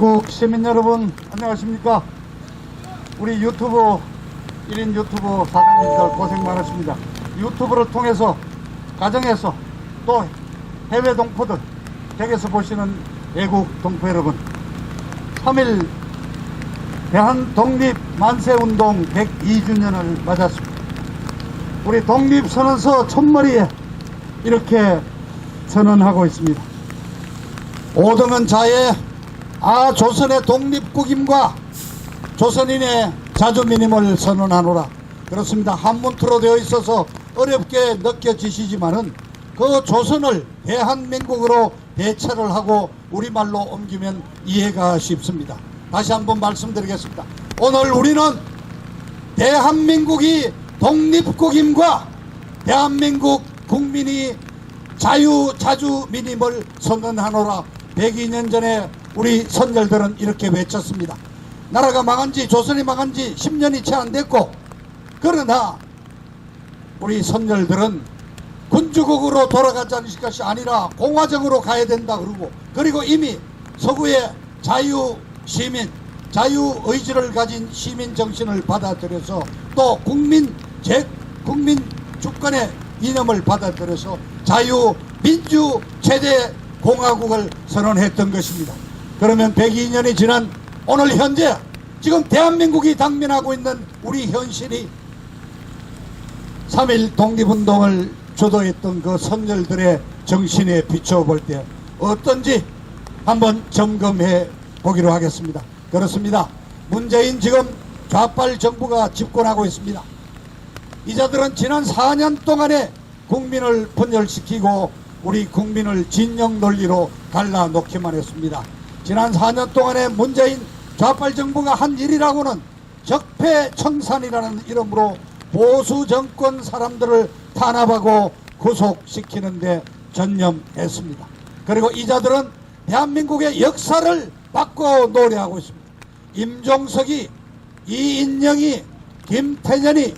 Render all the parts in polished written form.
애국 시민 여러분 안녕하십니까. 우리 유튜브 1인 유튜브 사장님들 고생 많으십니다. 유튜브를 통해서 가정에서 또 해외 동포들 댁에서 보시는 애국 동포 여러분, 3일 대한독립 만세운동 102주년을 맞았습니다. 우리 독립선언서 첫머리에 이렇게 선언하고 있습니다. 오등은 자의 조선의 독립국임과 조선인의 자주민임을 선언하노라. 그렇습니다. 한문투로 되어 있어서 어렵게 느껴지시지만은 그 조선을 대한민국으로 대체를 하고 우리말로 옮기면 이해가 쉽습니다. 다시 한번 말씀드리겠습니다. 오늘 우리는 대한민국이 독립국임과 대한민국 국민이 자주민임을 선언하노라. 102년 전에 우리 선열들은 이렇게 외쳤습니다. 나라가 망한지, 조선이 망한지 10년이 채 안 됐고, 그러나 우리 선열들은 군주국으로 돌아가자는 것이 아니라 공화정으로 가야 된다 그러고, 그리고 이미 서구의 자유시민, 자유의지를 가진 시민 정신을 받아들여서 또 국민 주권의 이념을 받아들여서 자유민주 체제 공화국을 선언했던 것입니다. 그러면 102년이 지난 오늘 현재 지금 대한민국이 당면하고 있는 우리 현실이 3.1 독립운동을 주도했던 그 선열들의 정신에 비춰볼 때 어떤지 한번 점검해 보기로 하겠습니다. 그렇습니다. 문재인 지금 좌빨 정부가 집권하고 있습니다. 이자들은 지난 4년 동안에 국민을 분열시키고 우리 국민을 진영 논리로 갈라놓기만 했습니다. 지난 4년 동안에 문재인 좌빨 정부가 한 일이라고는 적폐청산이라는 이름으로 보수 정권 사람들을 탄압하고 구속시키는데 전념했습니다. 그리고 이자들은 대한민국의 역사를 바꿔 노래하고 있습니다. 임종석이, 이인영이, 김태년이,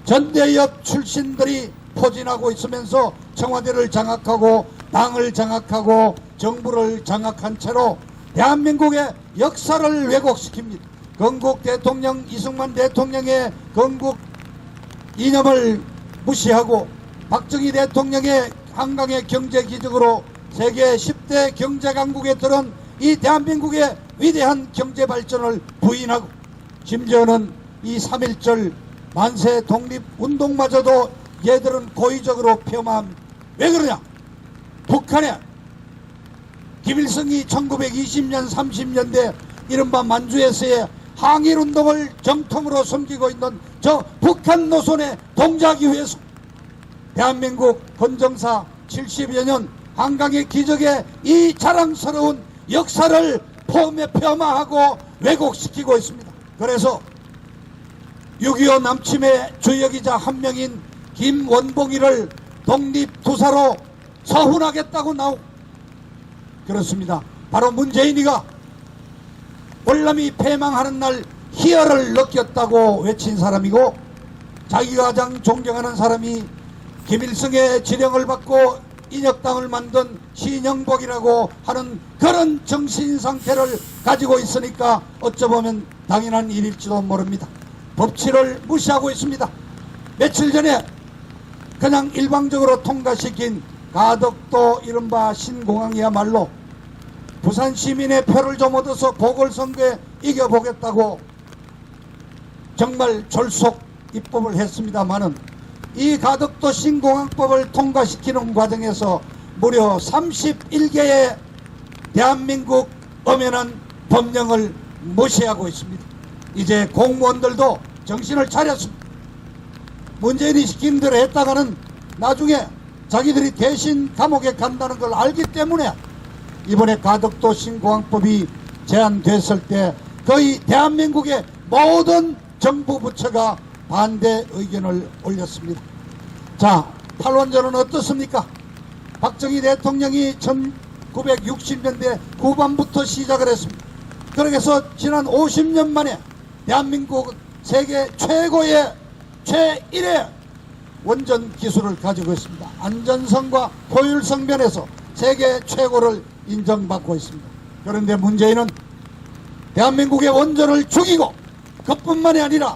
전대협 출신들이 포진하고 있으면서 청와대를 장악하고 당을 장악하고 정부를 장악한 채로 대한민국의 역사를 왜곡시킵니다. 건국 대통령 이승만 대통령의 건국 이념을 무시하고 박정희 대통령의 한강의 경제 기적으로 세계 10대 경제 강국에 들은 이 대한민국의 위대한 경제 발전을 부인하고, 심지어는 이 3.1절 만세 독립운동마저도 얘들은 고의적으로 폄하함. 왜 그러냐? 북한에 김일성이 1920년 30년대 이른바 만주에서의 항일운동을 정통으로 섬기고 있는 저 북한 노선에 동조하기 위해서 대한민국 헌정사 70여 년 한강의 기적의 이 자랑스러운 역사를 폄하하고 왜곡시키고 있습니다. 그래서 6.25 남침의 주역이자 한 명인 김원봉이를 독립투사로 서훈하겠다고 나오고, 그렇습니다. 바로 문재인이가 월남이 패망하는 날 희열을 느꼈다고 외친 사람이고, 자기가 가장 존경하는 사람이 김일성의 지령을 받고 인혁당을 만든 신영복이라고 하는 그런 정신상태를 가지고 있으니까 어쩌보면 당연한 일일지도 모릅니다. 법치를 무시하고 있습니다. 며칠 전에 그냥 일방적으로 통과시킨 가덕도 이른바 신공항이야말로 부산 시민의 표를 좀 얻어서 보궐선거에 이겨보겠다고 정말 졸속 입법을 했습니다마는 이 가덕도 신공항법을 통과시키는 과정에서 무려 31개의 대한민국 엄연한 법령을 무시하고 있습니다. 이제 공무원들도 정신을 차렸습니다. 문재인이 시킨 대로 했다가는 나중에 자기들이 대신 감옥에 간다는 걸 알기 때문에 이번에 가덕도 신공항법이 제안됐을 때 거의 대한민국의 모든 정부 부처가 반대 의견을 올렸습니다. 자, 탈원전은 어떻습니까? 박정희 대통령이 1960년대 후반부터 시작을 했습니다. 그래서 지난 50년 만에 대한민국 세계 최고의 제1의 원전 기술을 가지고 있습니다. 안전성과 효율성 면에서 세계 최고를 인정받고 있습니다. 그런데 문재인은 대한민국의 원전을 죽이고 그뿐만이 아니라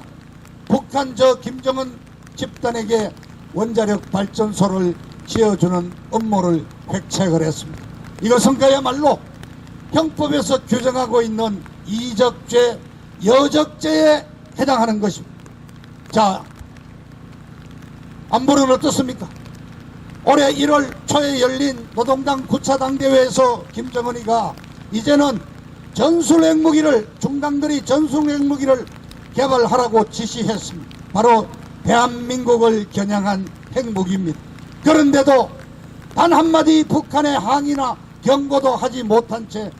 북한 저 김정은 집단에게 원자력 발전소를 지어주는 음모를 획책을 했습니다. 이것은 그야말로 형법에서 규정하고 있는 이적죄, 여적죄에 해당하는 것입니다. 자, 안보는 어떻습니까? 올해 1월 초에 열린 노동당 9차 당대회에서 김정은이가 이제는 전술핵무기를, 중당들이 전술핵무기를 개발하라고 지시했습니다. 바로 대한민국을 겨냥한 핵무기입니다. 그런데도 단 한마디 북한의 항의나 경고도 하지 못한 채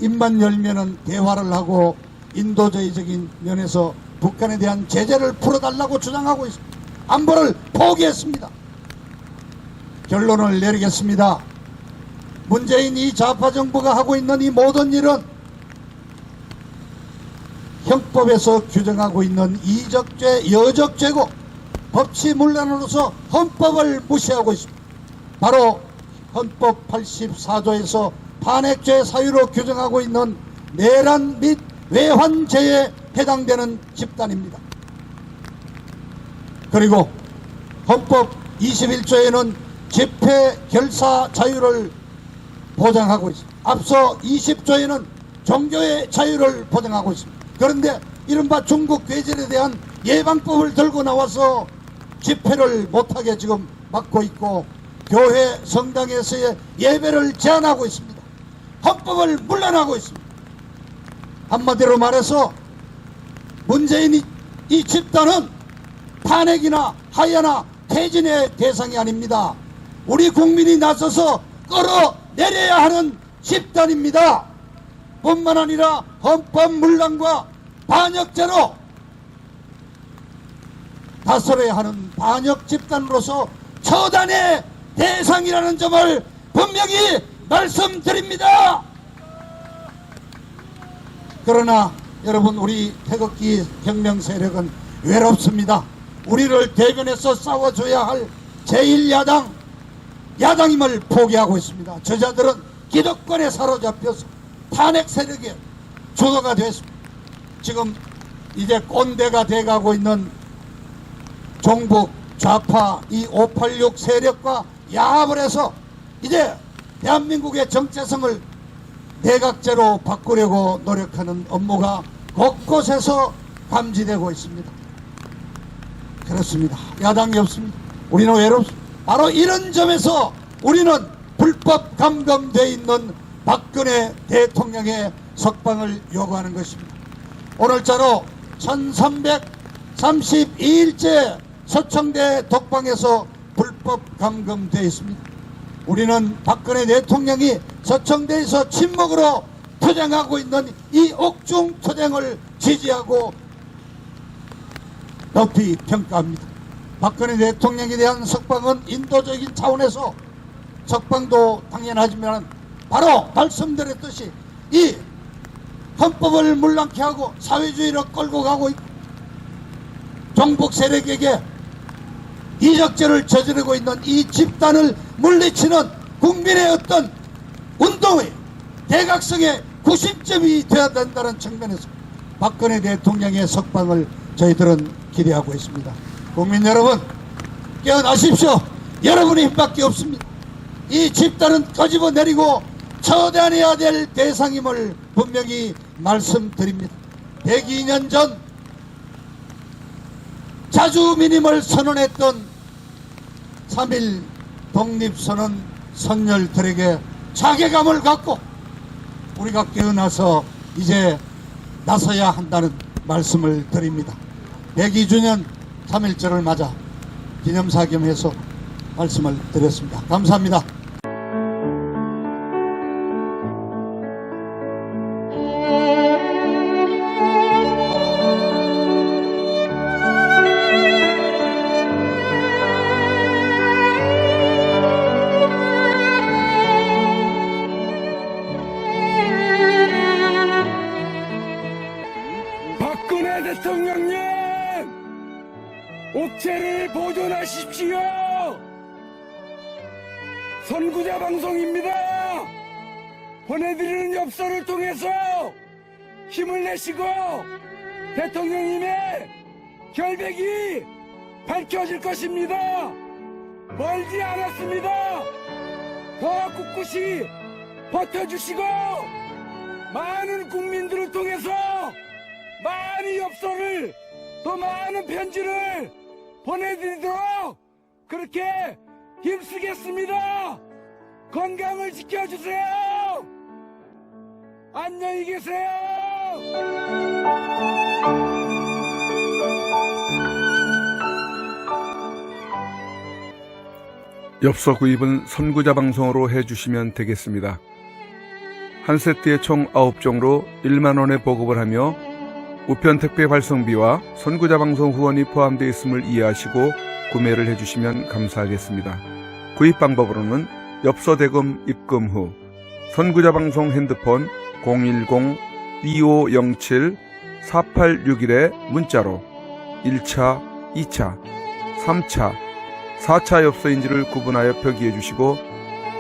입만 열면은 대화를 하고 인도주의적인 면에서 북한에 대한 제재를 풀어달라고 주장하고 있습니다. 안보를 포기했습니다. 결론을 내리겠습니다. 문재인 이 좌파 정부가 하고 있는 이 모든 일은 형법에서 규정하고 있는 이적죄, 여적죄고 법치문란으로서 헌법을 무시하고 있습니다. 바로 헌법 84조에서 탄핵죄 사유로 규정하고 있는 내란 및 외환죄에 해당되는 집단입니다. 그리고 헌법 21조에는 집회, 결사 자유를 보장하고 있습니다. 앞서 20조에는 종교의 자유를 보장하고 있습니다. 그런데 이른바 중국 괴진에 대한 예방법을 들고 나와서 집회를 못하게 지금 막고 있고 교회, 성당에서의 예배를 제한하고 있습니다. 헌법을 물란하고 있습니다. 한마디로 말해서 문재인 이 집단은 탄핵이나 하야나 퇴진의 대상이 아닙니다. 우리 국민이 나서서 끌어내려야 하는 집단입니다. 뿐만 아니라 헌법 문란과 반역죄로 다스려야 하는 반역 집단으로서 처단의 대상이라는 점을 분명히 말씀드립니다. 그러나 여러분, 우리 태극기 혁명 세력은 외롭습니다. 우리를 대변해서 싸워줘야 할 제1야당, 야당임을 포기하고 있습니다. 저자들은 기득권에 사로잡혀서 탄핵 세력의 주도가 됐습니다. 지금 이제 꼰대가 돼가고 있는 종북 좌파 이 586 세력과 야합을 해서 이제 대한민국의 정체성을 내각제로 바꾸려고 노력하는 업무가 곳곳에서 감지되고 있습니다. 그렇습니다. 야당이 없습니다. 우리는 외롭습니다. 바로 이런 점에서 우리는 불법 감금되어 있는 박근혜 대통령의 석방을 요구하는 것입니다. 오늘자로 1332일째 서청대 독방에서 불법 감금되어 있습니다. 우리는 박근혜 대통령이 서청대에서 침묵으로 투쟁하고 있는 이 옥중 투쟁을 지지하고 높이 평가합니다. 박근혜 대통령에 대한 석방은 인도적인 차원에서 석방도 당연하지만 바로 말씀드렸듯이 이 헌법을 물랑케 하고 사회주의로 끌고 가고 있고 종북 세력에게 이적죄를 저지르고 있는 이 집단을 물리치는 국민의 어떤 운동의 대각성의 구심점이 되어야 된다는 측면에서 박근혜 대통령의 석방을 저희들은 기대하고 있습니다. 국민 여러분, 깨어나십시오. 여러분의 힘밖에 없습니다. 이 집단은 끄집어내리고 처단해야 될 대상임을 분명히 말씀드립니다. 102년 전 자주민임을 선언했던 3.1 독립선언 선열들에게 자괴감을 갖고 우리가 깨어나서 이제 나서야 한다는 말씀을 드립니다. 102주년 3.1절을 맞아 기념사 겸해서 말씀을 드렸습니다. 감사합니다. 박근혜 대통령님, 옥체를 보존하십시오. 선구자 방송입니다. 보내드리는 엽서를 통해서 힘을 내시고 대통령님의 결백이 밝혀질 것입니다. 멀지 않았습니다. 더 꿋꿋이 버텨주시고 많은 국민들을 통해서 많은 엽서를 또 많은 편지를 보내드리도록 그렇게 힘쓰겠습니다. 건강을 지켜주세요. 안녕히 계세요. 엽서 구입은 선구자 방송으로 해주시면 되겠습니다. 한 세트에 총 9종으로 1만원에 보급을 하며 우편 택배 발송비와 선구자 방송 후원이 포함되어 있음을 이해하시고 구매를 해주시면 감사하겠습니다. 구입 방법으로는 엽서 대금 입금 후 선구자 방송 핸드폰 010-2507-4861에 문자로 1차, 2차, 3차, 4차 엽서인지를 구분하여 표기해 주시고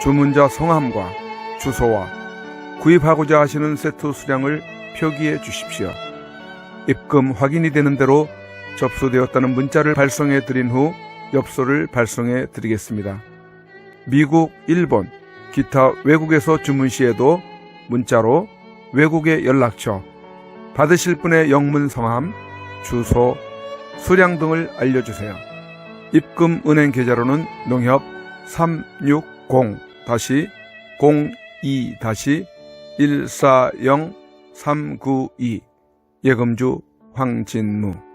주문자 성함과 주소와 구입하고자 하시는 세트 수량을 표기해 주십시오. 입금 확인이 되는 대로 접수되었다는 문자를 발송해 드린 후 엽서를 발송해 드리겠습니다. 미국, 일본, 기타 외국에서 주문 시에도 문자로 외국의 연락처, 받으실 분의 영문 성함, 주소, 수량 등을 알려주세요. 입금 은행 계좌로는 농협 360-02-140-392 예금주 황진무